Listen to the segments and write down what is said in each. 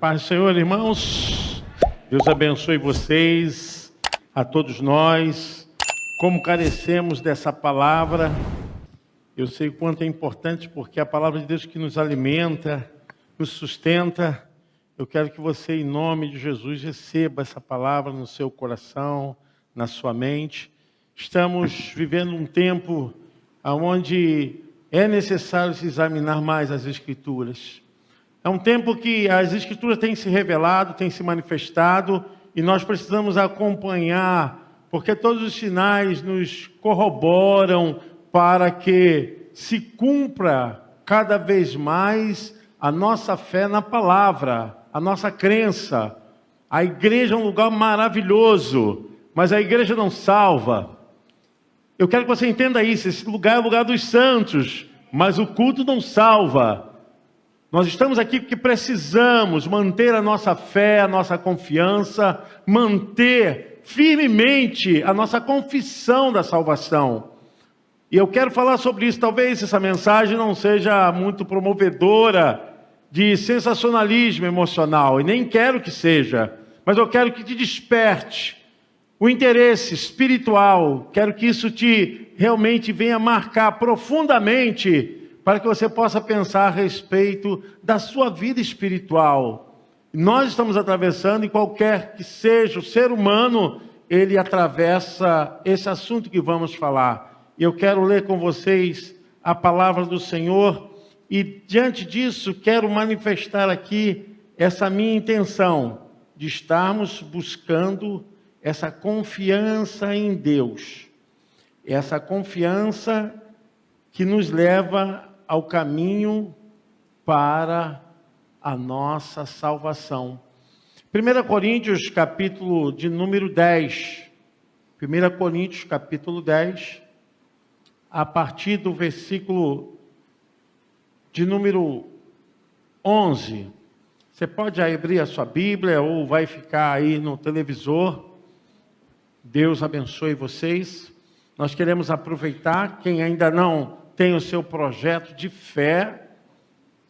Paz do Senhor, irmãos. Deus abençoe vocês, a todos nós. Como carecemos dessa palavra, eu sei o quanto é importante, porque a palavra de Deus que nos alimenta, nos sustenta. Eu quero que você, em nome de Jesus, receba essa palavra no seu coração, na sua mente. Estamos vivendo um tempo onde é necessário se examinar mais as Escrituras. É um tempo que as Escrituras têm se revelado, têm se manifestado, e nós precisamos acompanhar, porque todos os sinais nos corroboram para que se cumpra cada vez mais a nossa fé na palavra, a nossa crença. A igreja é um lugar maravilhoso, mas a igreja não salva. Eu quero que você entenda isso, esse lugar é o lugar dos santos, mas o culto não salva. Nós estamos aqui porque precisamos manter a nossa fé, a nossa confiança, manter firmemente a nossa confissão da salvação. E eu quero falar sobre isso. Talvez essa mensagem não seja muito promovedora de sensacionalismo emocional, e nem quero que seja, mas eu quero que te desperte o interesse espiritual. Quero que isso te realmente venha marcar profundamente, para que você possa pensar a respeito da sua vida espiritual. Nós estamos atravessando, e qualquer que seja o ser humano, ele atravessa esse assunto que vamos falar. E eu quero ler com vocês a palavra do Senhor, e diante disso quero manifestar aqui essa minha intenção, de estarmos buscando essa confiança em Deus. Essa confiança que nos leva ao caminho para a nossa salvação. 1 Coríntios, capítulo de número 10. 1 Coríntios, capítulo 10, a partir do versículo de número 11. Você pode abrir a sua Bíblia ou vai ficar aí no televisor. Deus abençoe vocês. Nós queremos aproveitar, quem ainda não tem o seu projeto de fé,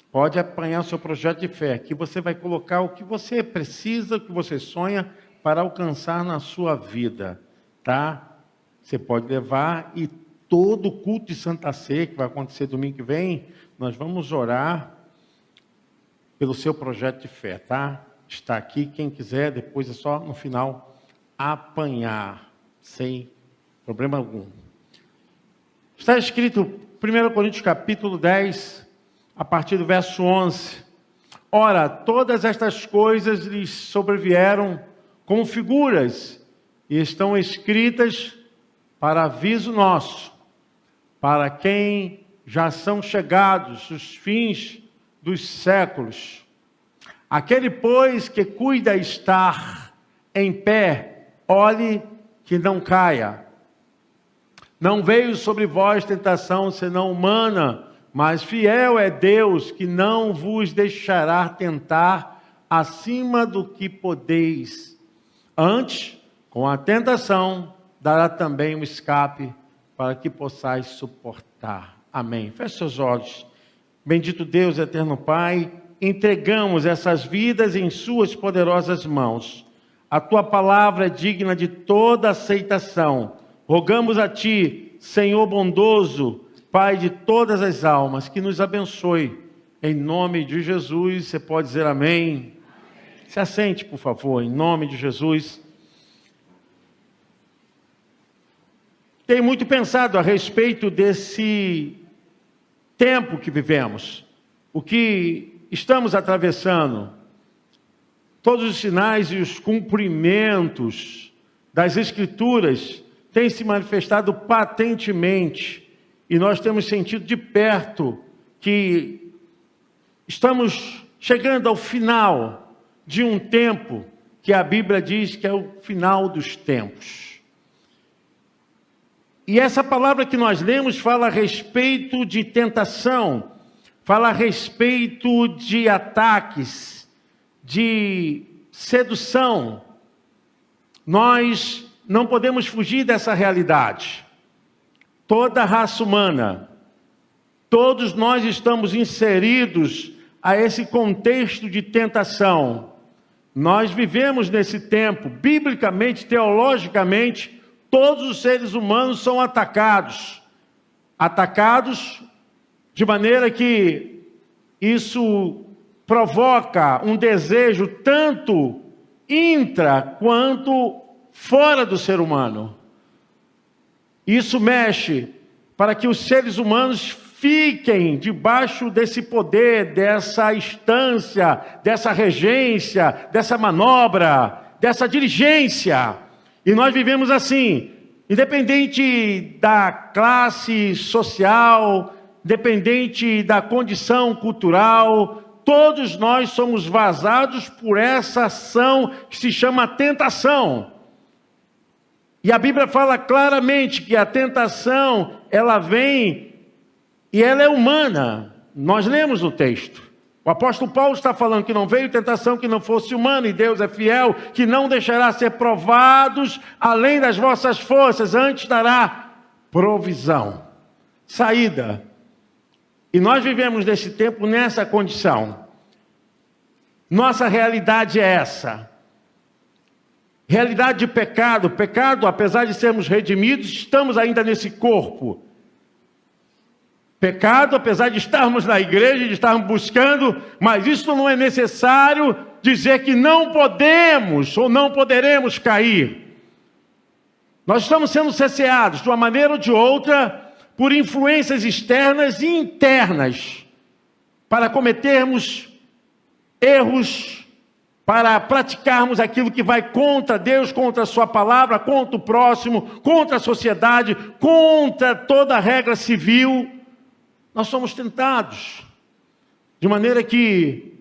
pode apanhar o seu projeto de fé, que você vai colocar o que você precisa, o que você sonha para alcançar na sua vida, tá? Você pode levar, e todo o culto de Santa Ceia, que vai acontecer domingo que vem, nós vamos orar pelo seu projeto de fé, tá? Está aqui, quem quiser, depois é só no final apanhar, sem problema algum. Está escrito 1 Coríntios capítulo 10, a partir do verso 11. Ora, todas estas coisas lhes sobrevieram como figuras, e estão escritas para aviso nosso, para quem já são chegados os fins dos séculos. Aquele, pois, que cuida estar em pé, olhe que não caia. Não veio sobre vós tentação senão humana, mas fiel é Deus, que não vos deixará tentar acima do que podeis. Antes, com a tentação, dará também um escape, para que possais suportar. Amém. Feche seus olhos. Bendito Deus, eterno Pai, entregamos essas vidas em suas poderosas mãos. A tua palavra é digna de toda aceitação. Rogamos a Ti, Senhor bondoso, Pai de todas as almas, que nos abençoe. Em nome de Jesus, você pode dizer amém? Se assente, por favor, em nome de Jesus. Tenho muito pensado a respeito desse tempo que vivemos, o que estamos atravessando, todos os sinais e os cumprimentos das Escrituras têm se manifestado patentemente, e nós temos sentido de perto que estamos chegando ao final de um tempo que a Bíblia diz que é o final dos tempos. E essa palavra que nós lemos fala a respeito de tentação, fala a respeito de ataques, de sedução. Nós não podemos fugir dessa realidade. Toda a raça humana, todos nós estamos inseridos a esse contexto de tentação. Nós vivemos nesse tempo, biblicamente, teologicamente, todos os seres humanos são atacados de maneira que isso provoca um desejo tanto intra quanto fora do ser humano. Isso mexe para que os seres humanos fiquem debaixo desse poder, dessa instância, dessa regência, dessa manobra, dessa dirigência. E nós vivemos assim, independente da classe social, independente da condição cultural, todos nós somos vazados por essa ação que se chama tentação. E a Bíblia fala claramente que a tentação, ela vem e ela é humana. Nós lemos no texto. O apóstolo Paulo está falando que não veio tentação que não fosse humana, e Deus é fiel, que não deixará ser provados além das vossas forças, antes dará provisão, saída. E nós vivemos nesse tempo nessa condição. Nossa realidade é essa. Realidade de pecado. Pecado, apesar de sermos redimidos, estamos ainda nesse corpo. Pecado, apesar de estarmos na igreja, de estarmos buscando, mas isso não é necessário dizer que não podemos ou não poderemos cair. Nós estamos sendo cerceados de uma maneira ou de outra por influências externas e internas para cometermos erros, para praticarmos aquilo que vai contra Deus, contra a sua palavra, contra o próximo, contra a sociedade, contra toda a regra civil. Nós somos tentados, de maneira que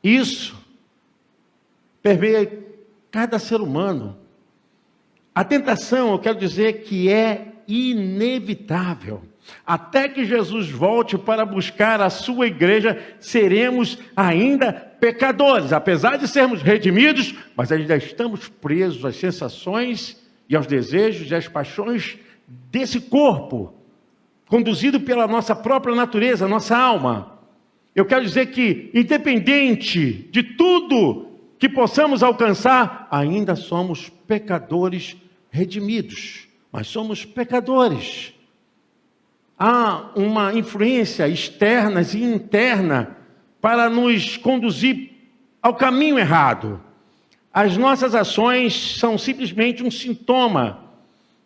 isso permeia cada ser humano. A tentação, eu quero dizer que é inevitável. Até que Jesus volte para buscar a sua igreja, seremos ainda pecadores. Apesar de sermos redimidos, mas ainda estamos presos às sensações e aos desejos e às paixões desse corpo, conduzido pela nossa própria natureza, nossa alma. Eu quero dizer que, independente de tudo que possamos alcançar, ainda somos pecadores redimidos, mas somos pecadores. Há uma influência externa e interna para nos conduzir ao caminho errado. As nossas ações são simplesmente um sintoma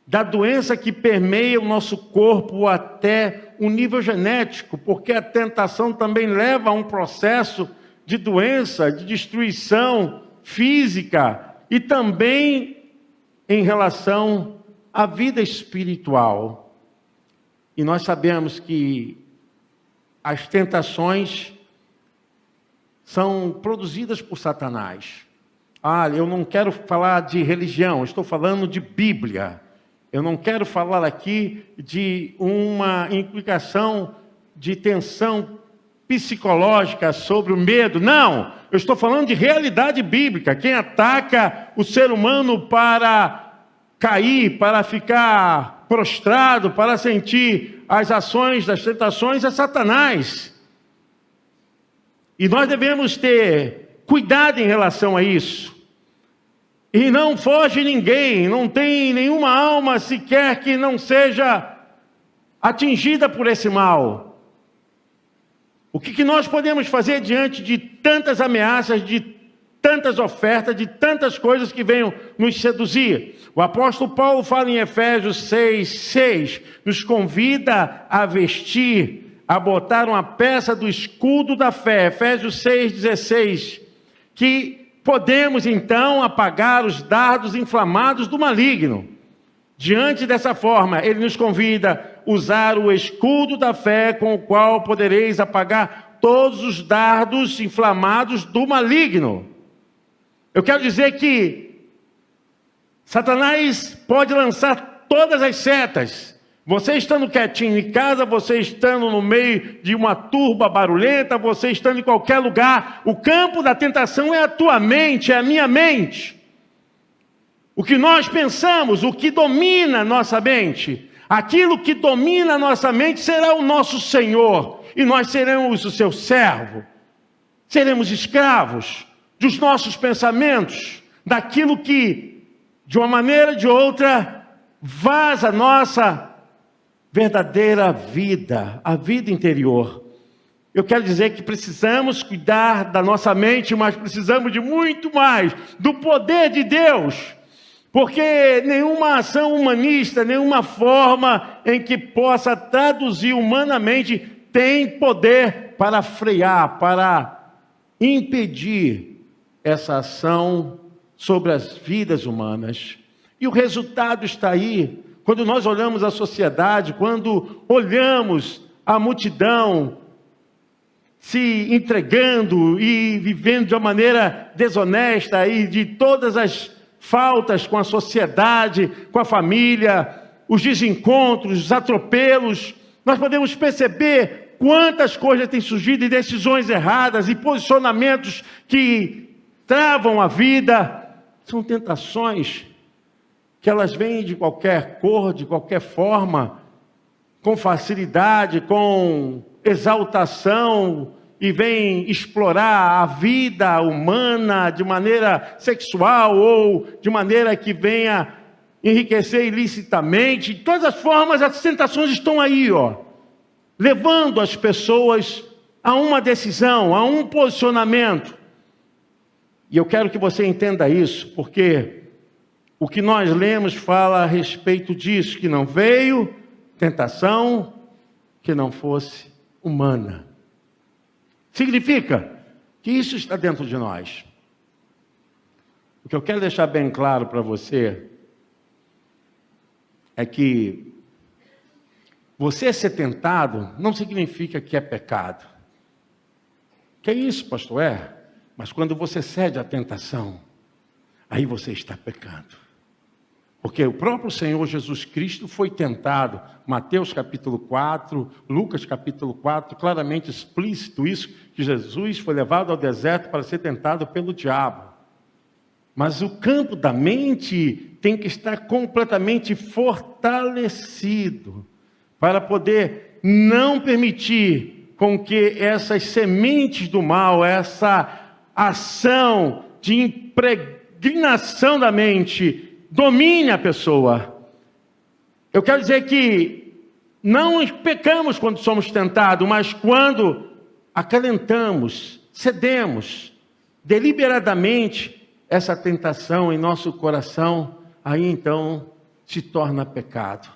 da doença que permeia o nosso corpo até o nível genético, porque a tentação também leva a um processo de doença, de destruição física e também em relação à vida espiritual. E nós sabemos que as tentações são produzidas por Satanás. Eu não quero falar de religião, estou falando de Bíblia. Eu não quero falar aqui de uma implicação de tensão psicológica sobre o medo. Não, eu estou falando de realidade bíblica. Quem ataca o ser humano para cair, para ficar prostrado, para sentir as ações das tentações é Satanás. E nós devemos ter cuidado em relação a isso. E não foge ninguém, não tem nenhuma alma sequer que não seja atingida por esse mal. O que nós podemos fazer diante de tantas ameaças, de tantas ofertas, de tantas coisas que venham nos seduzir? O apóstolo Paulo fala em Efésios 6:6, nos convida a vestir, a botar uma peça do escudo da fé. Efésios 6:16, que podemos então apagar os dardos inflamados do maligno. Diante dessa forma, ele nos convida a usar o escudo da fé, com o qual podereis apagar todos os dardos inflamados do maligno. Eu quero dizer que Satanás pode lançar todas as setas. Você estando quietinho em casa, você estando no meio de uma turba barulhenta, você estando em qualquer lugar, o campo da tentação é a tua mente, é a minha mente. O que nós pensamos, o que domina nossa mente, aquilo que domina nossa mente será o nosso Senhor. e nós seremos o seu servo. Seremos escravos dos nossos pensamentos, daquilo que, de uma maneira ou de outra, vaza a nossa verdadeira vida, a vida interior. Eu quero dizer que precisamos cuidar da nossa mente, mas precisamos de muito mais, do poder de Deus. Porque nenhuma ação humanista, nenhuma forma em que possa traduzir humanamente tem poder para frear, para impedir essa ação sobre as vidas humanas. E o resultado está aí, quando nós olhamos a sociedade, quando olhamos a multidão se entregando e vivendo de uma maneira desonesta e de todas as faltas com a sociedade, com a família, os desencontros, os atropelos, nós podemos perceber quantas coisas têm surgido, e decisões erradas, e posicionamentos que travam a vida. São tentações que elas vêm de qualquer cor, de qualquer forma, com facilidade, com exaltação, e vêm explorar a vida humana de maneira sexual ou de maneira que venha enriquecer ilicitamente. De todas as formas, as tentações estão aí, levando as pessoas a uma decisão, a um posicionamento. E eu quero que você entenda isso, porque o que nós lemos fala a respeito disso, que não veio tentação que não fosse humana. Significa que isso está dentro de nós. O que eu quero deixar bem claro para você é que você ser tentado não significa que é pecado. Que é isso, pastor? Mas quando você cede à tentação, aí você está pecando. Porque o próprio Senhor Jesus Cristo foi tentado. Mateus capítulo 4, Lucas capítulo 4, claramente explícito isso, que Jesus foi levado ao deserto para ser tentado pelo diabo. Mas o campo da mente tem que estar completamente fortalecido para poder não permitir com que essas sementes do mal, essa ação de impregnação da mente, domine a pessoa. Eu quero dizer que não pecamos quando somos tentados, mas quando acalentamos, cedemos deliberadamente essa tentação em nosso coração, aí então se torna pecado.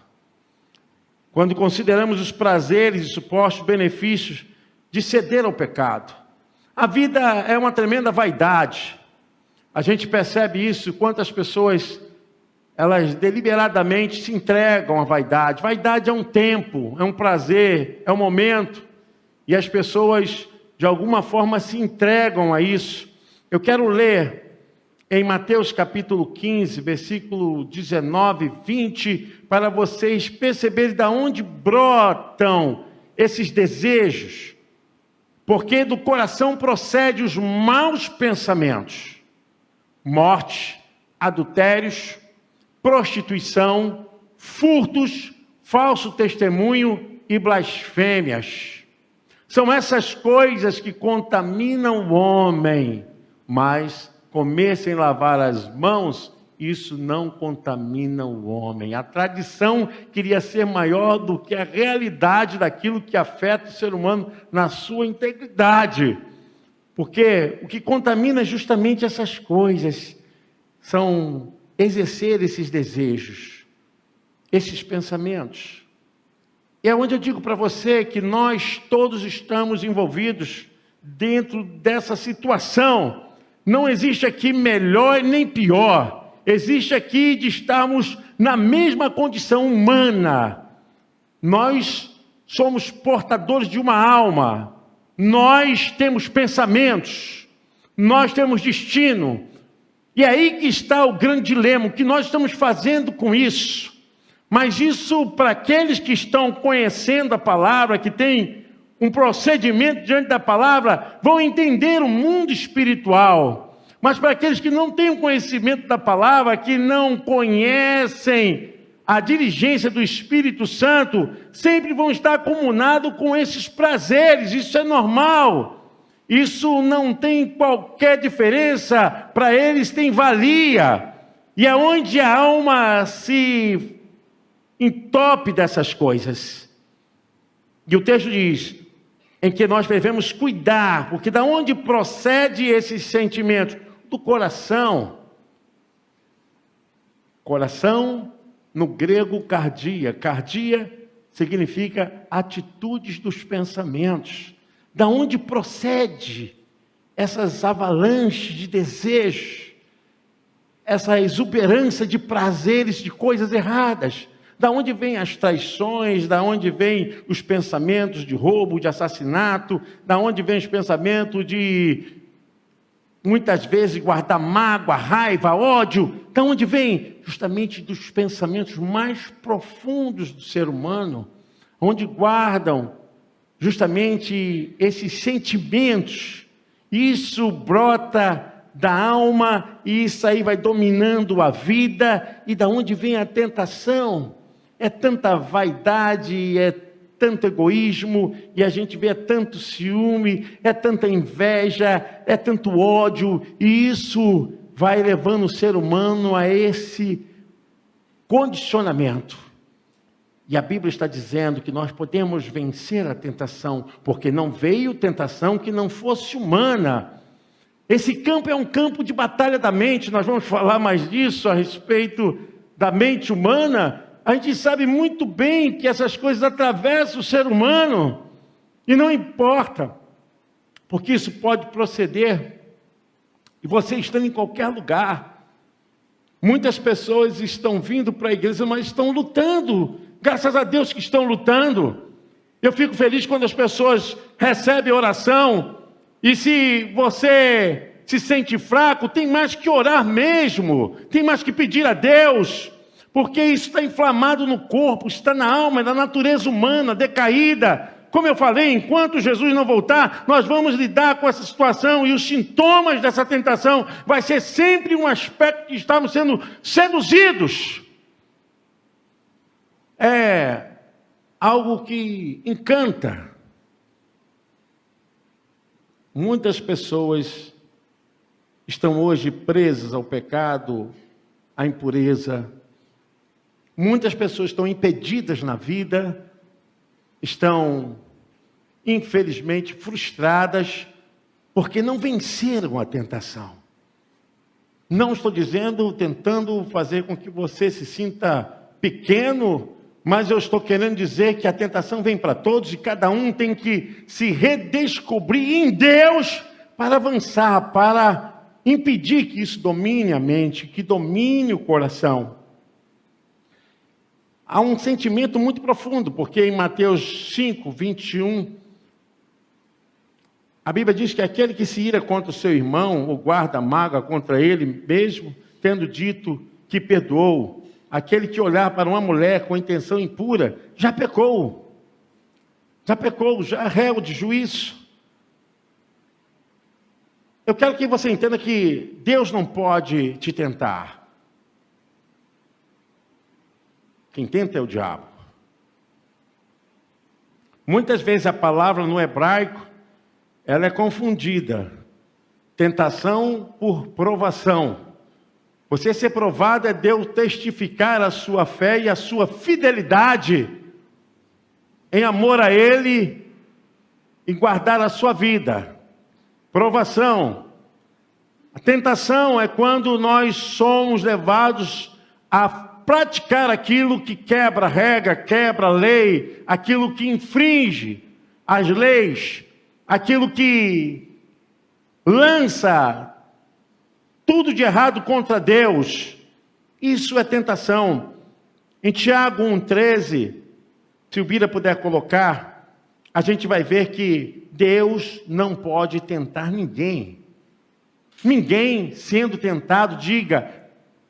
Quando consideramos os prazeres e supostos benefícios de ceder ao pecado. A vida é uma tremenda vaidade. A gente percebe isso, quantas pessoas elas deliberadamente se entregam à vaidade. Vaidade é um tempo, é um prazer, é um momento. E as pessoas, de alguma forma, se entregam a isso. Eu quero ler em Mateus capítulo 15, versículo 19 e 20, para vocês perceberem de onde brotam esses desejos. Porque do coração procedem os maus pensamentos, morte, adultérios, prostituição, furtos, falso testemunho e blasfêmias. São essas coisas que contaminam o homem, mas comer sem lavar as mãos, isso não contamina o homem. A tradição queria ser maior do que a realidade daquilo que afeta o ser humano na sua integridade. Porque o que contamina justamente essas coisas são exercer esses desejos, esses pensamentos. E é onde eu digo para você que nós todos estamos envolvidos dentro dessa situação. Não existe aqui melhor nem pior. Existe aqui de estarmos na mesma condição humana. Nós somos portadores de uma alma. Nós temos pensamentos. Nós temos destino. E é aí que está o grande dilema, o que nós estamos fazendo com isso. Mas isso, para aqueles que estão conhecendo a palavra, que têm um procedimento diante da palavra, vão entender o mundo espiritual. Mas para aqueles que não têm o conhecimento da palavra, que não conhecem a dirigência do Espírito Santo, sempre vão estar comunados com esses prazeres. Isso é normal. Isso não tem qualquer diferença. Para eles tem valia. E é onde a alma se entope dessas coisas. E o texto diz em que nós devemos cuidar, porque da onde procede esses sentimentos? Do coração. Coração, no grego, cardia. Cardia significa atitudes dos pensamentos. Da onde procede essas avalanches de desejos, essa exuberância de prazeres, de coisas erradas? Da onde vêm as traições? Da onde vêm os pensamentos de roubo, de assassinato? Da onde vêm os pensamentos de, muitas vezes, guardar mágoa, raiva, ódio? Da onde vem? Justamente dos pensamentos mais profundos do ser humano, onde guardam justamente esses sentimentos. Isso brota da alma e isso aí vai dominando a vida. E da onde vem a tentação? É tanta vaidade, é tanto egoísmo, e a gente vê tanto ciúme, é tanta inveja, é tanto ódio, e isso vai levando o ser humano a esse condicionamento. E a Bíblia está dizendo que nós podemos vencer a tentação, porque não veio tentação que não fosse humana. Esse campo é um campo de batalha da mente. Nós vamos falar mais disso a respeito da mente humana. A gente sabe muito bem que essas coisas atravessam o ser humano, e não importa, porque isso pode proceder, e você estando em qualquer lugar. Muitas pessoas estão vindo para a igreja, mas estão lutando, graças a Deus que estão lutando. Eu fico feliz quando as pessoas recebem oração, e se você se sente fraco, tem mais que orar mesmo, tem mais que pedir a Deus, porque isso está inflamado no corpo, está na alma, na natureza humana, decaída. Como eu falei, enquanto Jesus não voltar, nós vamos lidar com essa situação, e os sintomas dessa tentação vai ser sempre um aspecto que estamos sendo seduzidos. É algo que encanta. Muitas pessoas estão hoje presas ao pecado, à impureza. Muitas pessoas estão impedidas na vida, estão, infelizmente, frustradas, porque não venceram a tentação. Não estou dizendo, tentando fazer com que você se sinta pequeno, mas eu estou querendo dizer que a tentação vem para todos, e cada um tem que se redescobrir em Deus para avançar, para impedir que isso domine a mente, que domine o coração. Há um sentimento muito profundo, porque em Mateus 5, 21, a Bíblia diz que aquele que se ira contra o seu irmão, ou guarda mágoa contra ele mesmo, tendo dito que perdoou, aquele que olhar para uma mulher com intenção impura, já pecou, já é réu de juízo. Eu quero que você entenda que Deus não pode te tentar. Quem tenta é o diabo. Muitas vezes a palavra no hebraico, ela é confundida. Tentação por provação. Você ser provado é Deus testificar a sua fé e a sua fidelidade em amor a Ele e guardar a sua vida. Provação. A tentação é quando nós somos levados a praticar aquilo que quebra a regra, quebra a lei, aquilo que infringe as leis, aquilo que lança tudo de errado contra Deus. Isso é tentação. Em Tiago 1,13, se o Bira puder colocar, a gente vai ver que Deus não pode tentar ninguém. Ninguém sendo tentado, diga: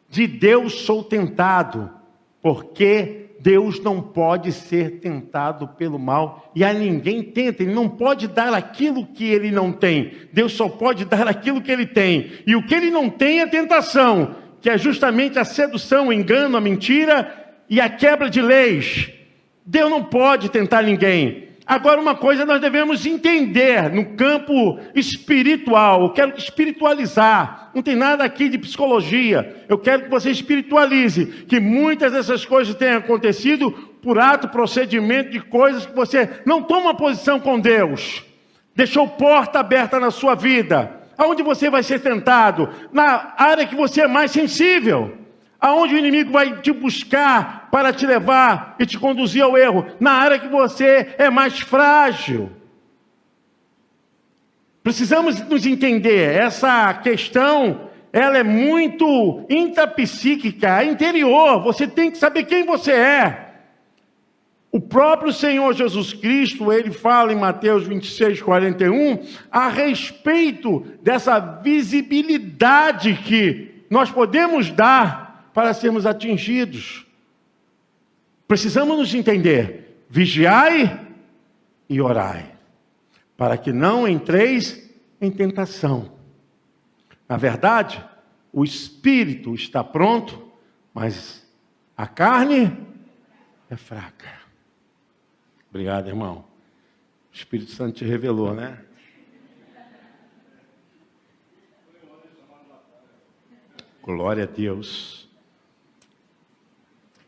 de Deus sou tentado, porque Deus não pode ser tentado pelo mal, e a ninguém tenta. Ele não pode dar aquilo que ele não tem. Deus só pode dar aquilo que ele tem, e o que ele não tem é tentação, que é justamente a sedução, o engano, a mentira, e a quebra de leis. Deus não pode tentar ninguém. Agora, uma coisa nós devemos entender no campo espiritual. Eu quero espiritualizar. Não tem nada aqui de psicologia. Eu quero que você espiritualize. Que muitas dessas coisas tenham acontecido por ato, procedimento de coisas que você não toma posição com Deus. Deixou porta aberta na sua vida. Aonde você vai ser tentado? Na área que você é mais sensível. Aonde o inimigo vai te buscar para te levar e te conduzir ao erro? Na área que você é mais frágil. Precisamos nos entender. Essa questão, ela é muito intrapsíquica, interior. Você tem que saber quem você é. O próprio Senhor Jesus Cristo, ele fala em Mateus 26, 41, a respeito dessa visibilidade que nós podemos dar para sermos atingidos. Precisamos nos entender. Vigiai e orai, para que não entreis em tentação. Na verdade, o espírito está pronto, mas a carne é fraca. Obrigado, irmão. O Espírito Santo te revelou, né? Glória a Deus.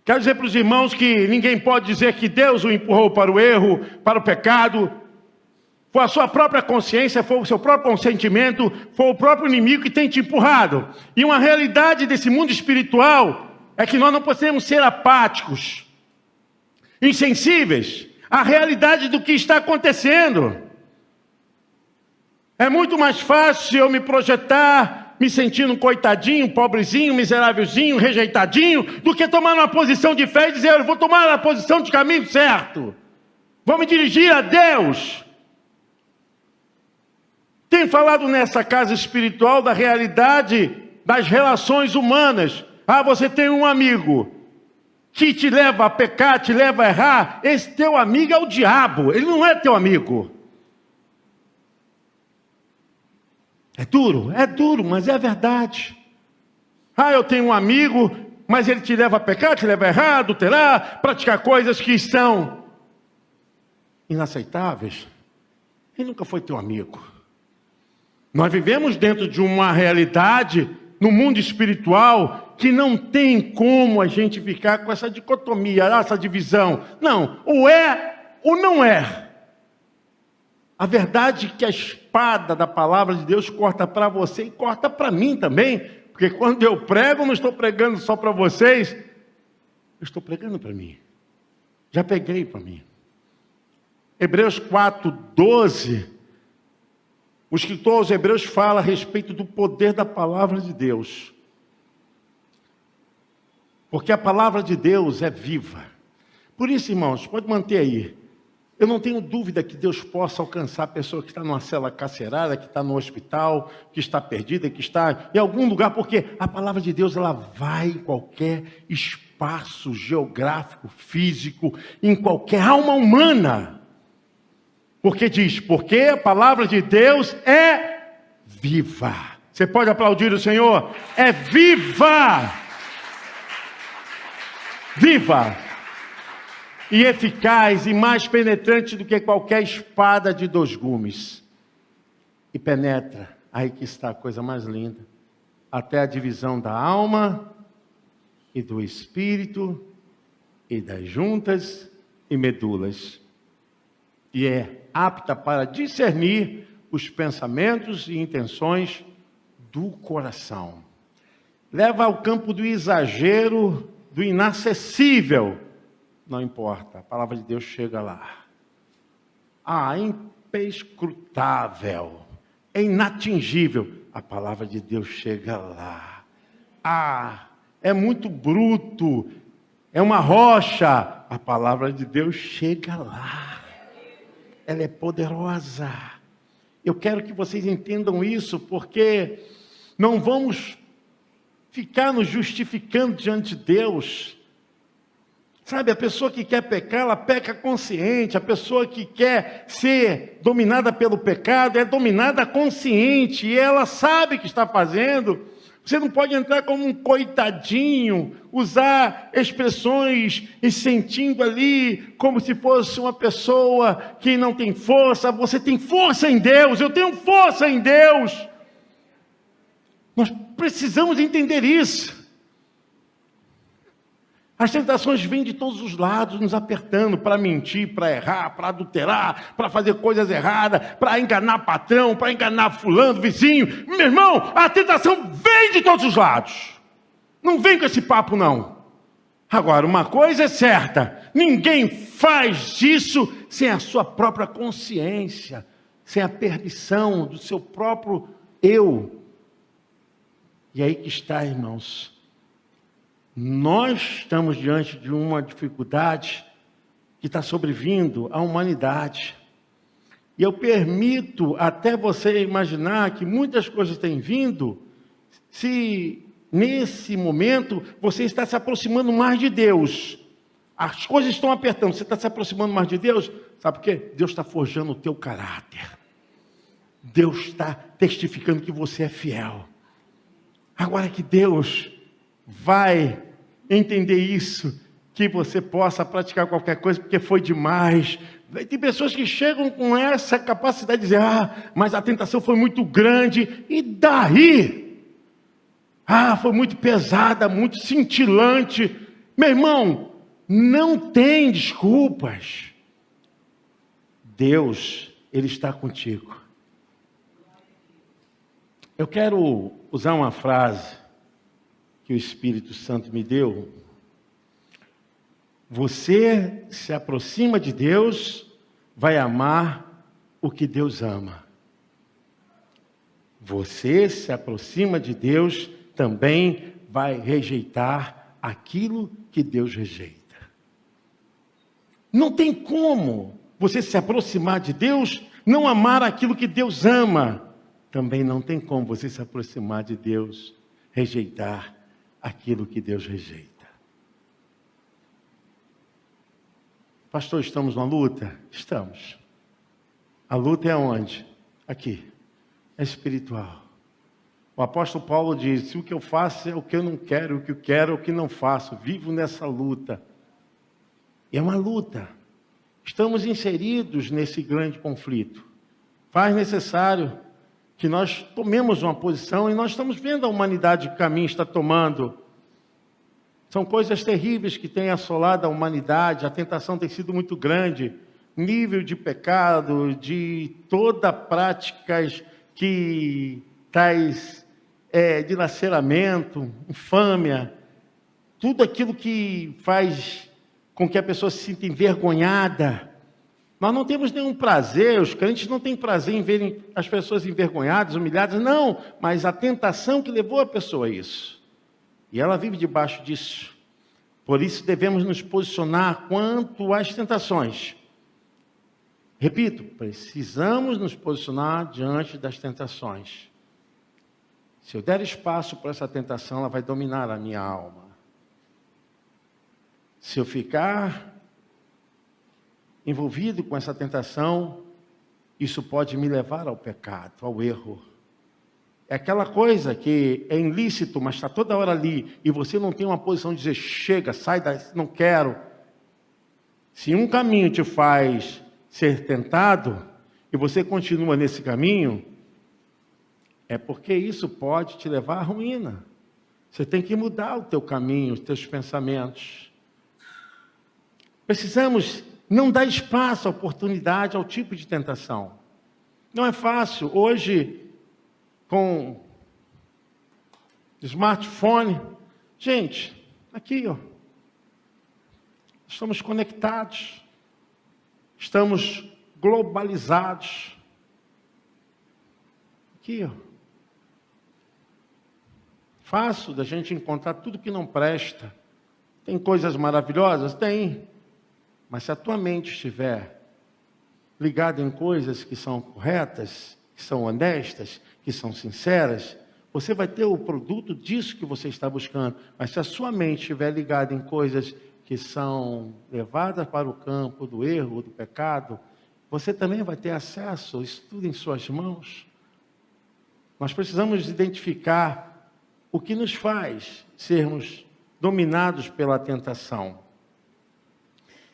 Quero dizer para os irmãos que ninguém pode dizer que Deus o empurrou para o erro, para o pecado. Foi a sua própria consciência, foi o seu próprio consentimento, foi o próprio inimigo que tem te empurrado. E uma realidade desse mundo espiritual é que nós não podemos ser apáticos, insensíveis à realidade do que está acontecendo. É muito mais fácil eu me projetar me sentindo um coitadinho, pobrezinho, miserávelzinho, rejeitadinho, do que tomar uma posição de fé e dizer, eu vou tomar a posição de caminho certo. Vou me dirigir a Deus. Tenho falado nessa casa espiritual da realidade das relações humanas. Ah, você tem um amigo que te leva a pecar, te leva a errar. Esse teu amigo é o diabo, ele não é teu amigo. É duro, mas é a verdade. Ah, eu tenho um amigo, mas ele te leva a pecar, te leva a errar, adulterar, praticar coisas que são inaceitáveis. Ele nunca foi teu amigo. Nós vivemos dentro de uma realidade, no mundo espiritual, que não tem como a gente ficar com essa dicotomia, essa divisão. Não, ou é ou não é. A verdade é que a espada da palavra de Deus corta para você e corta para mim também. Porque quando eu prego, eu não estou pregando só para vocês. Eu estou pregando para mim. Já peguei para mim. Hebreus 4, 12. O escritor aos Hebreus fala a respeito do poder da palavra de Deus. Porque a palavra de Deus é viva. Por isso, irmãos, pode manter aí. Eu não tenho dúvida que Deus possa alcançar a pessoa que está numa cela carcerária, que está no hospital, que está perdida, que está em algum lugar, porque a palavra de Deus ela vai em qualquer espaço geográfico, físico, em qualquer alma humana. Porque diz, porque a palavra de Deus é viva. Você pode aplaudir o Senhor? É viva! Viva! E eficaz e mais penetrante do que qualquer espada de 2 gumes. E penetra, aí que está a coisa mais linda, até a divisão da alma e do espírito e das juntas e medulas. E é apta para discernir os pensamentos e intenções do coração. Leva ao campo do exagero, do inacessível. Não importa, a palavra de Deus chega lá. Ah, é imperscrutável, é inatingível. A palavra de Deus chega lá. Ah, é muito bruto, é uma rocha. A palavra de Deus chega lá. Ela é poderosa. Eu quero que vocês entendam isso, porque não vamos ficar nos justificando diante de Deus. Sabe, a pessoa que quer pecar, ela peca consciente. A pessoa que quer ser dominada pelo pecado, é dominada consciente. E ela sabe o que está fazendo. Você não pode entrar como um coitadinho, usar expressões e sentindo ali como se fosse uma pessoa que não tem força. Você tem força em Deus, eu tenho força em Deus. Nós precisamos entender isso. As tentações vêm de todos os lados, nos apertando para mentir, para errar, para adulterar, para fazer coisas erradas, para enganar patrão, para enganar fulano, vizinho. Meu irmão, a tentação vem de todos os lados. Não vem com esse papo, não. Agora, uma coisa é certa, ninguém faz isso sem a sua própria consciência, sem a permissão do seu próprio eu. E aí que está, irmãos. Nós estamos diante de uma dificuldade que está sobrevindo à humanidade. E eu permito até você imaginar que muitas coisas têm vindo, se nesse momento você está se aproximando mais de Deus. As coisas estão apertando, você está se aproximando mais de Deus. Sabe por quê? Deus está forjando o teu caráter. Deus está testificando que você é fiel. Agora que Deus vai entender isso, que você possa praticar qualquer coisa, porque foi demais. Tem pessoas que chegam com essa capacidade de dizer, mas a tentação foi muito grande, e daí? Foi muito pesada, muito cintilante. Meu irmão, não tem desculpas. Deus, Ele está contigo. Eu quero usar uma frase que o Espírito Santo me deu. Você se aproxima de Deus, vai amar o que Deus ama. Você se aproxima de Deus, também vai rejeitar aquilo que Deus rejeita. Não tem como você se aproximar de Deus, não amar aquilo que Deus ama. Também não tem como você se aproximar de Deus, rejeitar aquilo que Deus rejeita. Pastor, estamos numa luta? Estamos. A luta é onde? Aqui. É espiritual. O apóstolo Paulo diz, o que eu faço é o que eu não quero, o que eu quero é o que não faço. Vivo nessa luta. E é uma luta. Estamos inseridos nesse grande conflito. Faz necessário que nós tomemos uma posição, e nós estamos vendo a humanidade que caminho está tomando. São coisas terríveis que têm assolado a humanidade, a tentação tem sido muito grande, nível de pecado, de toda práticas que tais dilaceramento, infâmia, tudo aquilo que faz com que a pessoa se sinta envergonhada. Nós não temos nenhum prazer, os crentes não têm prazer em verem as pessoas envergonhadas, humilhadas, não, mas a tentação que levou a pessoa a isso. E ela vive debaixo disso. Por isso devemos nos posicionar quanto às tentações. Repito, precisamos nos posicionar diante das tentações. Se eu der espaço para essa tentação, ela vai dominar a minha alma. Se eu ficar envolvido com essa tentação, isso pode me levar ao pecado, ao erro. É aquela coisa que é ilícito, mas está toda hora ali, e você não tem uma posição de dizer, chega, sai daí, não quero. Se um caminho te faz ser tentado, e você continua nesse caminho, é porque isso pode te levar à ruína. Você tem que mudar o teu caminho, os teus pensamentos. Precisamos não dar espaço, oportunidade ao tipo de tentação. Não é fácil. Hoje, com smartphone, gente, aqui, estamos conectados, estamos globalizados. Aqui, fácil da gente encontrar tudo que não presta. Tem coisas maravilhosas? Tem. Mas se a tua mente estiver ligada em coisas que são corretas, que são honestas, que são sinceras, você vai ter o produto disso que você está buscando. Mas se a sua mente estiver ligada em coisas que são levadas para o campo do erro, do pecado, você também vai ter acesso, isso tudo em suas mãos. Nós precisamos identificar o que nos faz sermos dominados pela tentação.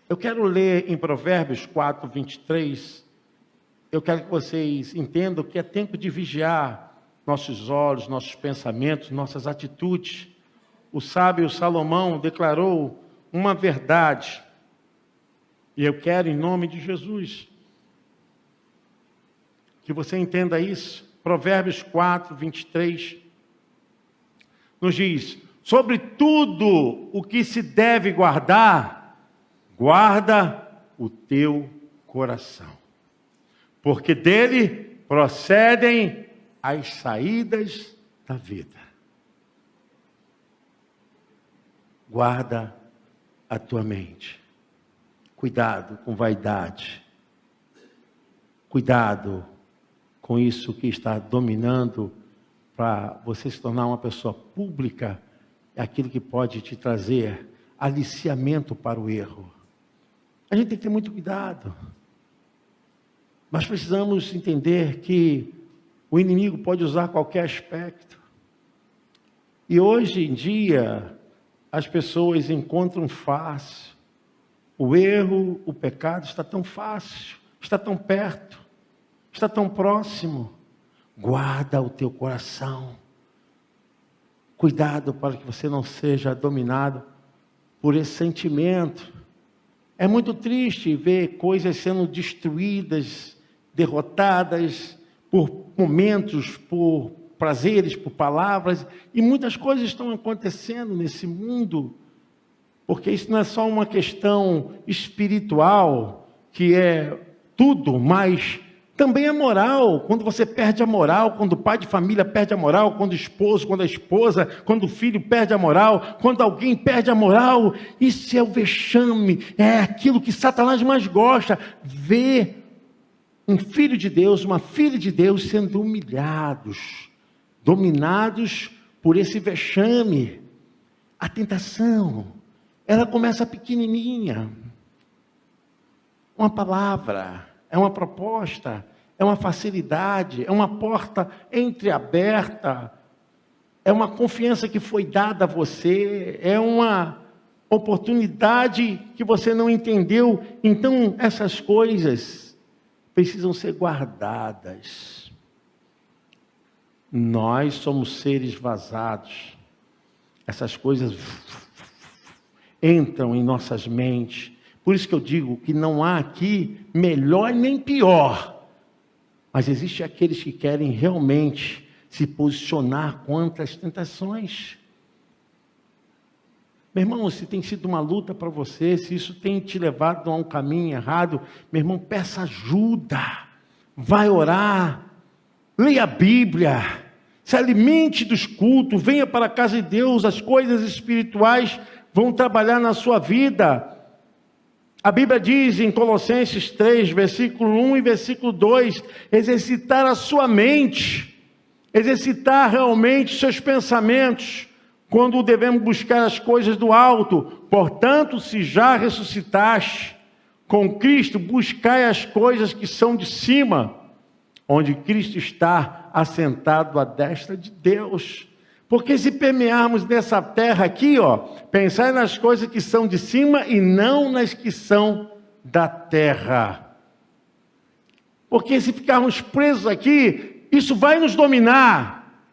Eu quero ler em Provérbios 4, 23. Eu quero que vocês entendam que é tempo de vigiar nossos olhos, nossos pensamentos, nossas atitudes. O sábio Salomão declarou uma verdade. E eu quero, em nome de Jesus, que você entenda isso. Provérbios 4, 23, nos diz: sobre tudo o que se deve guardar, guarda o teu coração, porque dele procedem as saídas da vida. Guarda a tua mente. Cuidado com vaidade. Cuidado com isso que está dominando para você se tornar uma pessoa pública. É aquilo que pode te trazer aliciamento para o erro. A gente tem que ter muito cuidado. Mas precisamos entender que o inimigo pode usar qualquer aspecto. E hoje em dia, as pessoas encontram fácil. O erro, o pecado está tão fácil, está tão perto, está tão próximo. Guarda o teu coração. Cuidado para que você não seja dominado por esse sentimento. É muito triste ver coisas sendo destruídas, derrotadas por momentos, por prazeres, por palavras. E muitas coisas estão acontecendo nesse mundo. Porque isso não é só uma questão espiritual, que é tudo, mas também é moral. Quando você perde a moral, quando o pai de família perde a moral, quando o esposo, quando a esposa, quando o filho perde a moral, quando alguém perde a moral, isso é o vexame, é aquilo que Satanás mais gosta, ver um filho de Deus, uma filha de Deus sendo humilhados, dominados por esse vexame. A tentação, ela começa pequenininha. Uma palavra, é uma proposta, é uma facilidade, é uma porta entreaberta, é uma confiança que foi dada a você, é uma oportunidade que você não entendeu. Então, essas coisas precisam ser guardadas. Nós somos seres vazados. Essas coisas entram em nossas mentes. Por isso que eu digo que não há aqui melhor nem pior. Mas existem aqueles que querem realmente se posicionar contra as tentações. Meu irmão, se tem sido uma luta para você, se isso tem te levado a um caminho errado, meu irmão, peça ajuda. Vai orar. Leia a Bíblia. Se alimente dos cultos. Venha para a casa de Deus. As coisas espirituais vão trabalhar na sua vida. A Bíblia diz em Colossenses 3, versículo 1 e versículo 2, exercitar a sua mente, exercitar realmente seus pensamentos, quando devemos buscar as coisas do alto. Portanto, se já ressuscitaste com Cristo, buscai as coisas que são de cima, onde Cristo está assentado à destra de Deus. Porque se permearmos nessa terra aqui, pensar nas coisas que são de cima e não nas que são da terra. Porque se ficarmos presos aqui, isso vai nos dominar.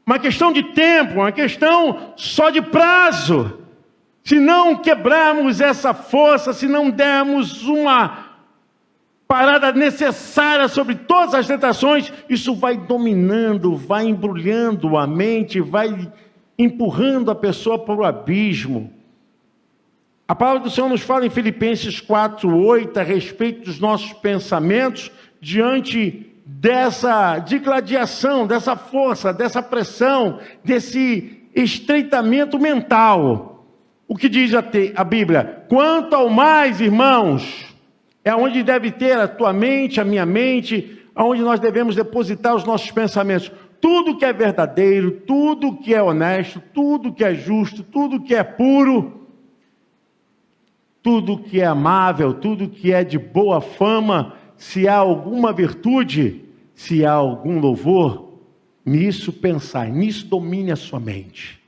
Uma questão de tempo, uma questão só de prazo. Se não quebrarmos essa força, se não dermos uma parada necessária sobre todas as tentações, isso vai dominando, vai embrulhando a mente, vai empurrando a pessoa para o abismo. A palavra do Senhor nos fala em Filipenses 4:8 a respeito dos nossos pensamentos diante dessa digladiação, dessa força, dessa pressão, desse estreitamento mental. O que diz a Bíblia? Quanto ao mais, irmãos, é onde deve ter a tua mente, a minha mente, aonde nós devemos depositar os nossos pensamentos. Tudo que é verdadeiro, tudo que é honesto, tudo que é justo, tudo que é puro, tudo que é amável, tudo que é de boa fama, se há alguma virtude, se há algum louvor, Nisso pensai, nisso domine a sua mente.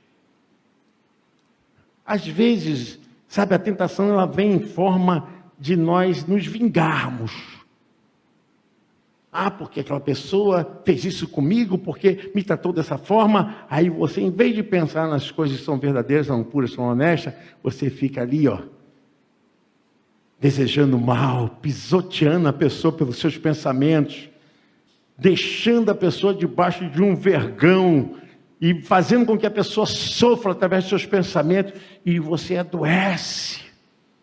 Às vezes, sabe, a tentação ela vem em forma de nós nos vingarmos. Porque aquela pessoa fez isso comigo, porque me tratou dessa forma. Aí você, em vez de pensar nas coisas que são verdadeiras, são puras, são honestas, você fica ali, desejando mal, pisoteando a pessoa pelos seus pensamentos, deixando a pessoa debaixo de um vergão e fazendo com que a pessoa sofra através dos seus pensamentos, e você adoece,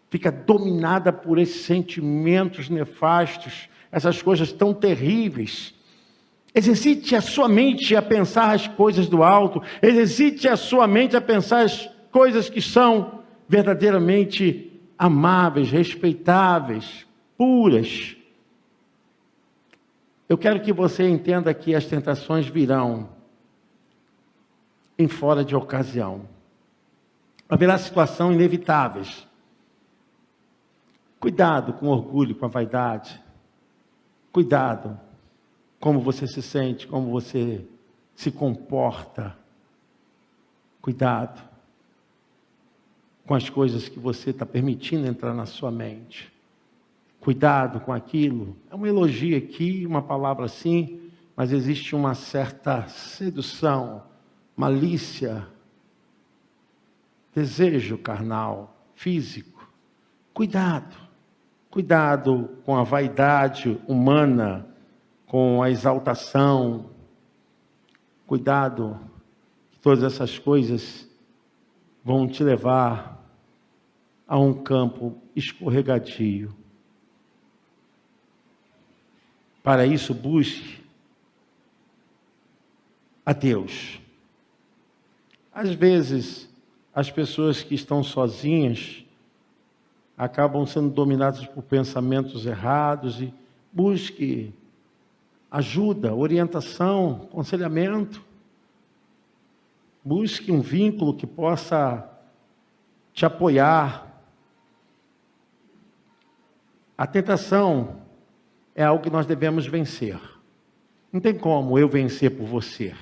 fica dominada por esses sentimentos nefastos, essas coisas tão terríveis. Exercite a sua mente a pensar as coisas do alto, exercite a sua mente a pensar as coisas que são verdadeiramente amáveis, respeitáveis, puras. Eu quero que você entenda que as tentações virão em fora de ocasião. Haverá situações inevitáveis. Cuidado com o orgulho, com a vaidade. Cuidado como você se sente, como você se comporta. Cuidado com as coisas que você está permitindo entrar na sua mente. Cuidado com aquilo. É um elogio aqui, uma palavra assim, mas existe uma certa sedução, malícia, desejo carnal, físico. Cuidado. Cuidado com a vaidade humana, com a exaltação. Cuidado, que todas essas coisas vão te levar a um campo escorregadio. Para isso, busque a Deus. Às vezes, as pessoas que estão sozinhas acabam sendo dominadas por pensamentos errados, e busque ajuda, orientação, aconselhamento. Busque um vínculo que possa te apoiar. A tentação é algo que nós devemos vencer. Não tem como eu vencer por você.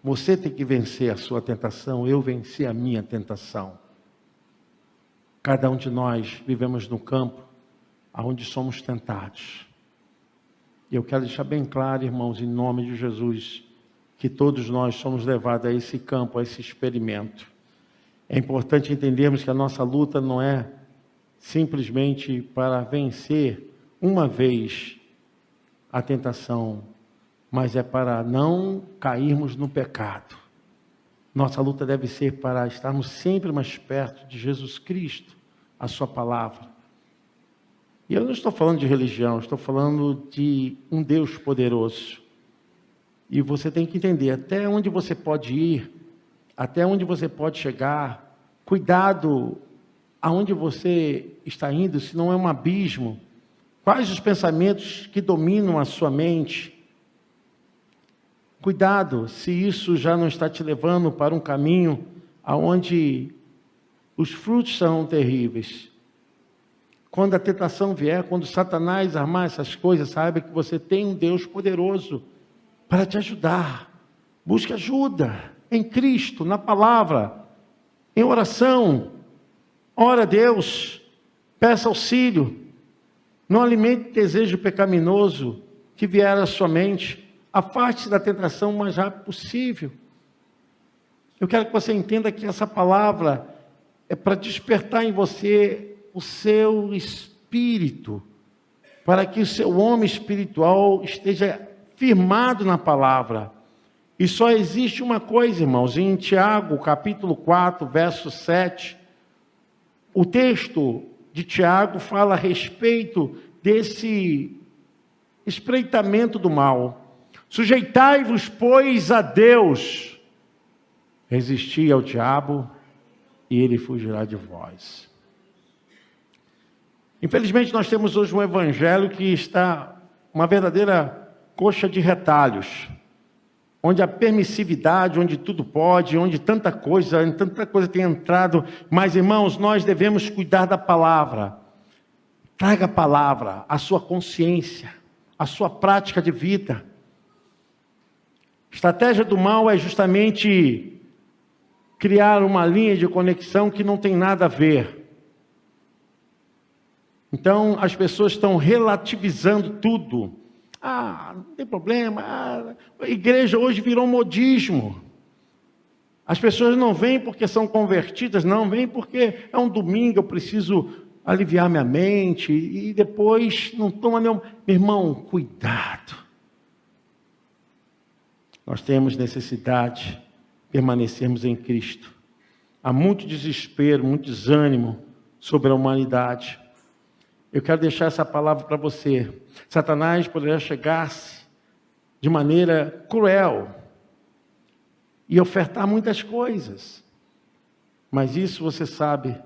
Você tem que vencer a sua tentação, eu vencer a minha tentação. Cada um de nós vivemos no campo onde somos tentados. E eu quero deixar bem claro, irmãos, em nome de Jesus, que todos nós somos levados a esse campo, a esse experimento. É importante entendermos que a nossa luta não é simplesmente para vencer uma vez a tentação, mas é para não cairmos no pecado. Nossa luta deve ser para estarmos sempre mais perto de Jesus Cristo, a sua palavra. E eu não estou falando de religião, estou falando de um Deus poderoso. E você tem que entender até onde você pode ir, até onde você pode chegar. Cuidado aonde você está indo, se não é um abismo. Quais os pensamentos que dominam a sua mente? Cuidado se isso já não está te levando para um caminho aonde os frutos são terríveis. Quando a tentação vier, quando Satanás armar essas coisas, saiba que você tem um Deus poderoso para te ajudar. Busque ajuda em Cristo, na palavra, em oração. Ora a Deus, peça auxílio. Não alimente desejo pecaminoso que vier à sua mente. Afaste-se da tentação o mais rápido possível. Eu quero que você entenda que essa palavra é para despertar em você o seu espírito, para que o seu homem espiritual esteja firmado na palavra. E só existe uma coisa, irmãos, em Tiago, capítulo 4, verso 7, o texto de Tiago fala a respeito desse espreitamento do mal. Sujeitai-vos, pois, a Deus, resisti ao diabo e ele fugirá de vós. Infelizmente nós temos hoje um evangelho que está uma verdadeira coxa de retalhos, onde a permissividade, onde tudo pode, onde tanta coisa tem entrado. Mas, irmãos, nós devemos cuidar da palavra. Traga a palavra, a sua consciência, a sua prática de vida. Estratégia do mal é justamente criar uma linha de conexão que não tem nada a ver. Então, as pessoas estão relativizando tudo. Não tem problema. A igreja hoje virou modismo. As pessoas não vêm porque são convertidas, não, vêm porque é um domingo, eu preciso aliviar minha mente, e depois não toma nenhum... Meu irmão, cuidado. Nós temos necessidade de permanecermos em Cristo. Há muito desespero, muito desânimo sobre a humanidade. Eu quero deixar essa palavra para você. Satanás poderá chegar-se de maneira cruel e ofertar muitas coisas. Mas isso você sabe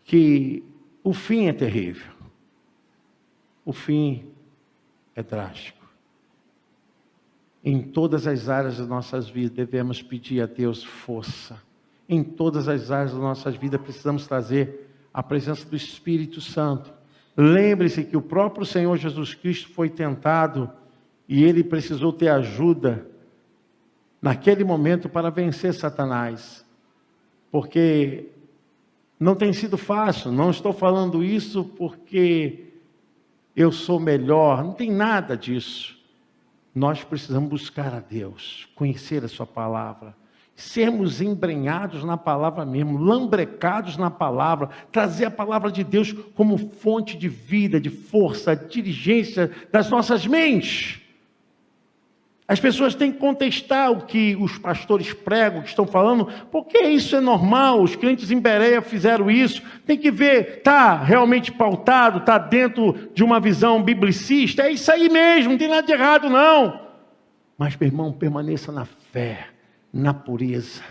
que o fim é terrível. O fim é drástico. Em todas as áreas das nossas vidas devemos pedir a Deus força. Em todas as áreas das nossas vidas precisamos trazer a presença do Espírito Santo. Lembre-se que o próprio Senhor Jesus Cristo foi tentado e ele precisou ter ajuda naquele momento para vencer Satanás. Porque não tem sido fácil. Não estou falando isso porque eu sou melhor. Não tem nada disso. Nós precisamos buscar a Deus, conhecer a sua palavra, sermos embrenhados na palavra mesmo, lambrecados na palavra, trazer a palavra de Deus como fonte de vida, de força, de diligência das nossas mentes. As pessoas têm que contestar o que os pastores pregam, que estão falando, porque isso é normal, os crentes em Bereia fizeram isso. Tem que ver, está realmente pautado, está dentro de uma visão biblicista, é isso aí mesmo, não tem nada de errado não. Mas, meu irmão, permaneça na fé, na pureza,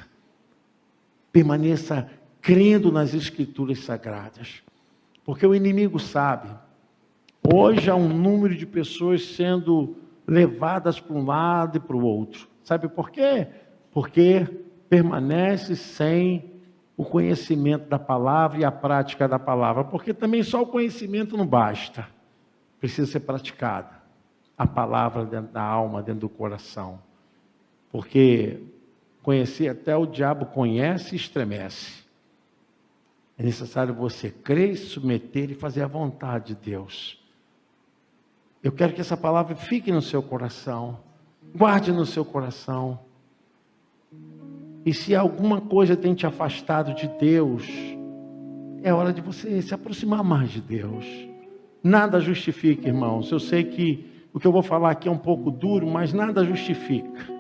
permaneça crendo nas Escrituras Sagradas, porque o inimigo sabe, hoje há um número de pessoas sendo levadas para um lado e para o outro. Sabe por quê? Porque permanece sem o conhecimento da palavra e a prática da palavra. Porque também só o conhecimento não basta. Precisa ser praticada. A palavra dentro da alma, dentro do coração. Porque conhecer até o diabo conhece e estremece. É necessário você crer, submeter e fazer a vontade de Deus. Eu quero que essa palavra fique no seu coração. Guarde no seu coração. E se alguma coisa tem te afastado de Deus, é hora de você se aproximar mais de Deus. Nada justifica, irmãos. Eu sei que o que eu vou falar aqui é um pouco duro, mas nada justifica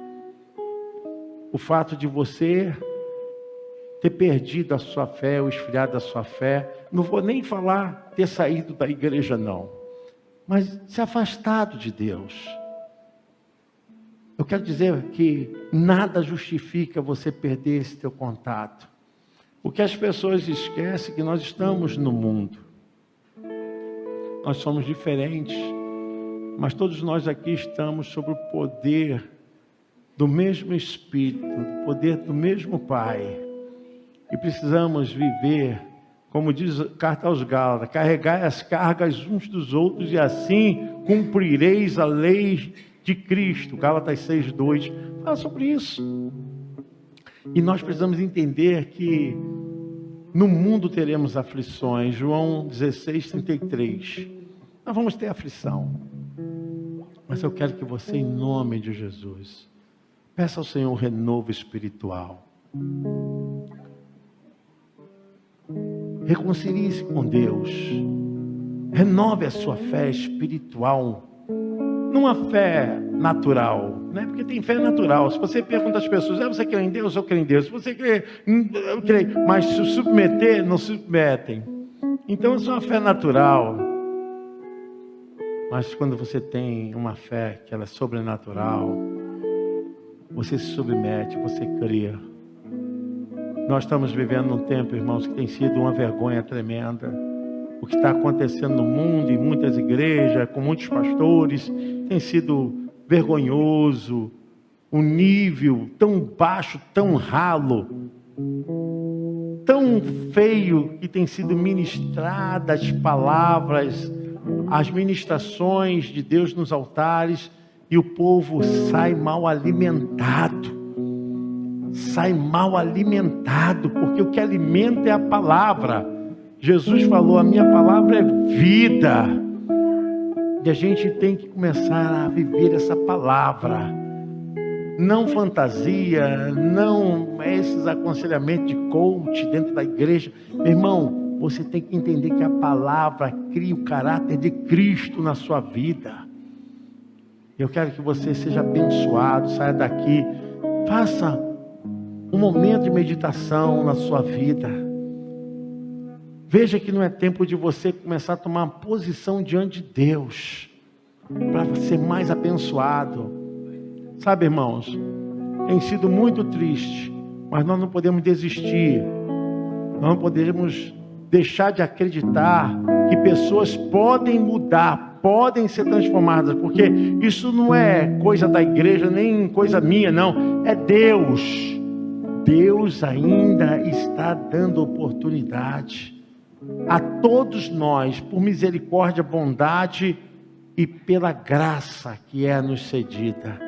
o fato de você ter perdido a sua fé, ou esfriado a sua fé. Não vou nem falar ter saído da igreja, não. Mas se afastado de Deus. Eu quero dizer que nada justifica você perder esse teu contato. O que as pessoas esquecem é que nós estamos no mundo. Nós somos diferentes, mas todos nós aqui estamos sob o poder do mesmo Espírito, do poder do mesmo Pai. E precisamos viver, como diz a carta aos Gálatas, carregai as cargas uns dos outros e assim cumprireis a lei de Cristo. Gálatas 6:2 fala sobre isso. E nós precisamos entender que no mundo teremos aflições. João 16:33. Nós vamos ter aflição. Mas eu quero que você, em nome de Jesus, peça ao Senhor um renovo espiritual. Reconcilie-se com Deus. Renove a sua fé espiritual. Não a fé natural, né? Porque tem fé natural. Se você pergunta às pessoas, você crê em Deus? Eu creio em Deus. Se você crê, eu creio. Mas se submeter, não se submetem. Então isso é uma fé natural. Mas quando você tem uma fé que ela é sobrenatural, você se submete, você crê. Nós estamos vivendo num tempo, irmãos, que tem sido uma vergonha tremenda. O que está acontecendo no mundo, em muitas igrejas, com muitos pastores, tem sido vergonhoso. Um nível tão baixo, tão ralo, tão feio que tem sido ministradas as palavras, as ministrações de Deus nos altares. e o povo sai mal alimentado. Sai mal alimentado, porque o que alimenta é a palavra. Jesus falou: a minha palavra é vida. E a gente tem que começar a viver essa palavra. Não fantasia, não esses aconselhamentos de coach dentro da igreja. Meu irmão, você tem que entender que a palavra cria o caráter de Cristo na sua vida. Eu quero que você seja abençoado, saia daqui, faça um momento de meditação na sua vida. Veja que não é tempo de você começar a tomar uma posição diante de Deus, para ser mais abençoado. Sabe, irmãos, tem sido muito triste, mas nós não podemos desistir. Nós não podemos deixar de acreditar que pessoas podem mudar, podem ser transformadas, porque isso não é coisa da igreja, nem coisa minha, não. É Deus. Deus ainda está dando oportunidade a todos nós, por misericórdia, bondade e pela graça que é nos cedida.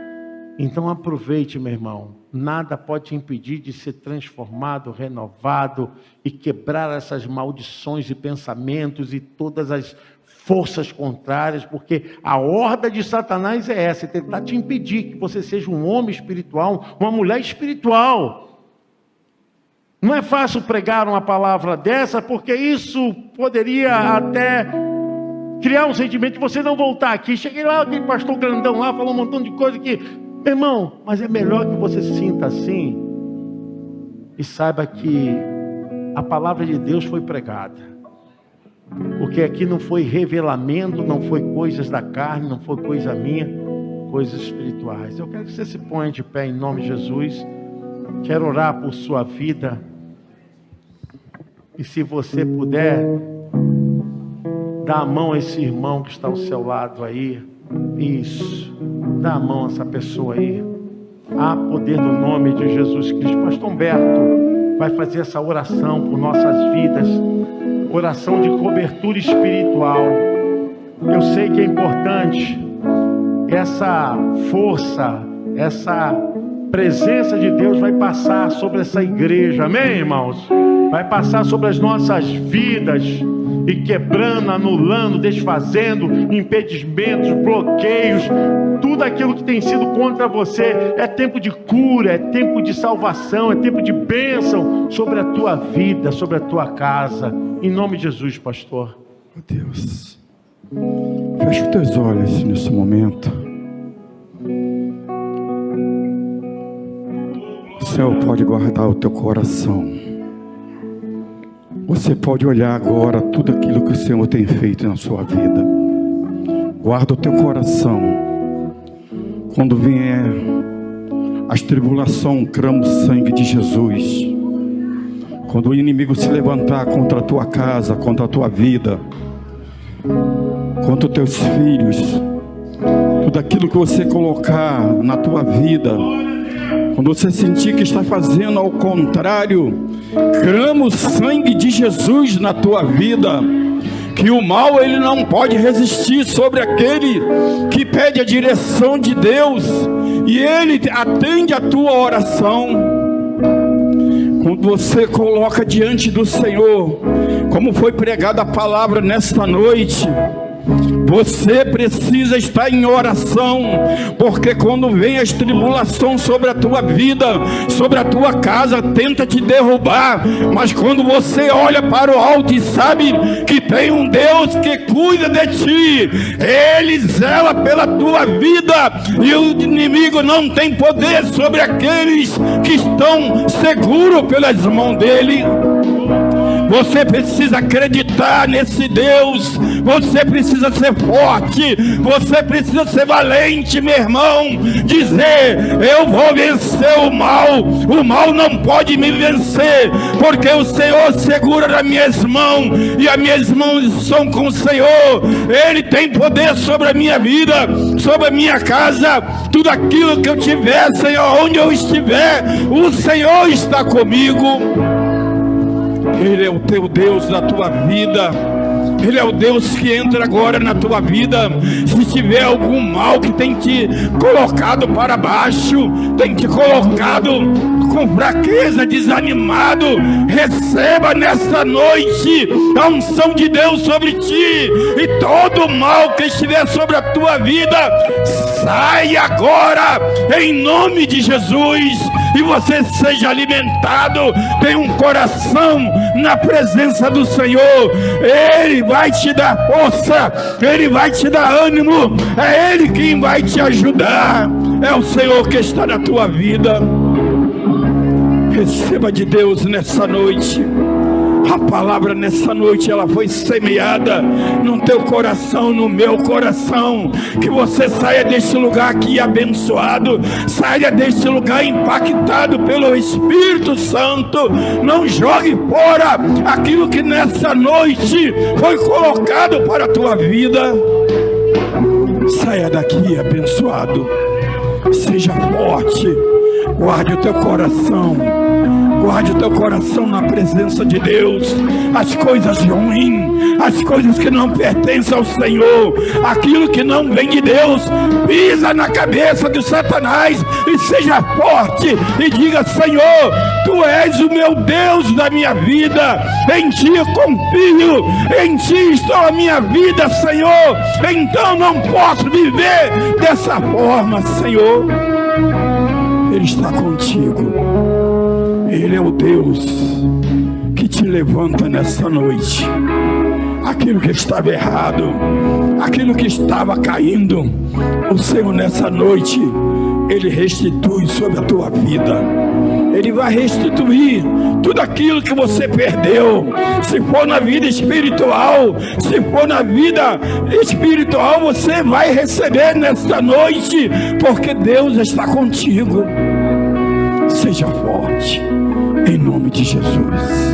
Então aproveite, meu irmão. Nada pode te impedir de ser transformado, renovado e quebrar essas maldições e pensamentos e todas as forças contrárias, porque a horda de Satanás é essa: tentar te impedir que você seja um homem espiritual, uma mulher espiritual. Não é fácil pregar uma palavra dessa, porque isso poderia até criar um sentimento de você não voltar aqui. Cheguei lá, aquele pastor grandão lá, falou um montão de coisa que... Meu irmão, mas é melhor que você se sinta assim e saiba que a palavra de Deus foi pregada. Porque aqui não foi revelamento, não foi coisas da carne, não foi coisa minha, coisas espirituais. Eu quero que você se ponha de pé em nome de Jesus. Quero orar por sua vida. E se você puder, dá a mão a esse irmão que está ao seu lado aí. Isso. Dá a mão a essa pessoa aí. Há poder no nome de Jesus Cristo. Pastor Humberto vai fazer essa oração por nossas vidas. Oração de cobertura espiritual. Eu sei que é importante essa força, essa presença de Deus vai passar sobre essa igreja, amém, irmãos? Vai passar sobre as nossas vidas e quebrando, anulando, desfazendo impedimentos, bloqueios, tudo aquilo que tem sido contra você. É tempo de cura, é tempo de salvação, é tempo de bênção sobre a tua vida, sobre a tua casa, em nome de Jesus, pastor. Meu Deus, fecha os teus olhos nesse momento. O Senhor pode guardar o teu coração. Você pode olhar agora tudo aquilo que o Senhor tem feito na sua vida. Guarda o teu coração. Quando vier as tribulações, clama o sangue de Jesus. Quando o inimigo se levantar contra a tua casa, contra a tua vida, contra os teus filhos, tudo aquilo que você colocar na tua vida, quando você sentir que está fazendo ao contrário, clama o sangue de Jesus na tua vida. Que o mal ele não pode resistir sobre aquele que pede a direção de Deus, e ele atende a tua oração. Quando você coloca diante do Senhor, como foi pregada a palavra nesta noite, você precisa estar em oração, porque quando vem as tribulações sobre a tua vida, sobre a tua casa, tenta te derrubar, mas quando você olha para o alto e sabe que tem um Deus que cuida de ti, Ele zela pela tua vida, e o inimigo não tem poder sobre aqueles que estão seguros pelas mãos dele. Você precisa acreditar nesse Deus. Você precisa ser forte. Você precisa ser valente, meu irmão. Dizer: eu vou vencer o mal. O mal não pode me vencer, porque o Senhor segura nas minhas mãos, e as minhas mãos são com o Senhor. Ele tem poder sobre a minha vida, sobre a minha casa. Tudo aquilo que eu tiver, Senhor, onde eu estiver, o Senhor está comigo. Ele é o teu Deus na tua vida. Ele é o Deus que entra agora na tua vida. Se tiver algum mal que tem te colocado para baixo, tem te colocado com fraqueza, desanimado, receba nesta noite a unção de Deus sobre ti, e todo mal que estiver sobre a tua vida, sai agora, em nome de Jesus, e você seja alimentado, tenha um coração na presença do Senhor. Ele vai te dar força, Ele vai te dar ânimo, é Ele quem vai te ajudar, é o Senhor que está na tua vida. Receba de Deus nessa noite. A palavra nessa noite, ela foi semeada no teu coração, no meu coração. Que você saia deste lugar aqui abençoado, saia deste lugar impactado pelo Espírito Santo. Não jogue fora aquilo que nessa noite foi colocado para a tua vida. Saia daqui abençoado, seja forte, guarde o teu coração. Guarde o teu coração na presença de Deus. As coisas ruins, as coisas que não pertencem ao Senhor, aquilo que não vem de Deus, pisa na cabeça de Satanás e seja forte e diga: Senhor, Tu és o meu Deus da minha vida, em Ti eu confio, em Ti está a minha vida, Senhor. Então não posso viver dessa forma, Senhor. Ele está contigo. Ele é o Deus que te levanta nessa noite. Aquilo que estava errado, aquilo que estava caindo, o Senhor nessa noite, Ele restitui sobre a tua vida. Ele vai restituir tudo aquilo que você perdeu. Se for na vida espiritual, se for na vida espiritual, você vai receber nesta noite, porque Deus está contigo. Seja forte, em nome de Jesus.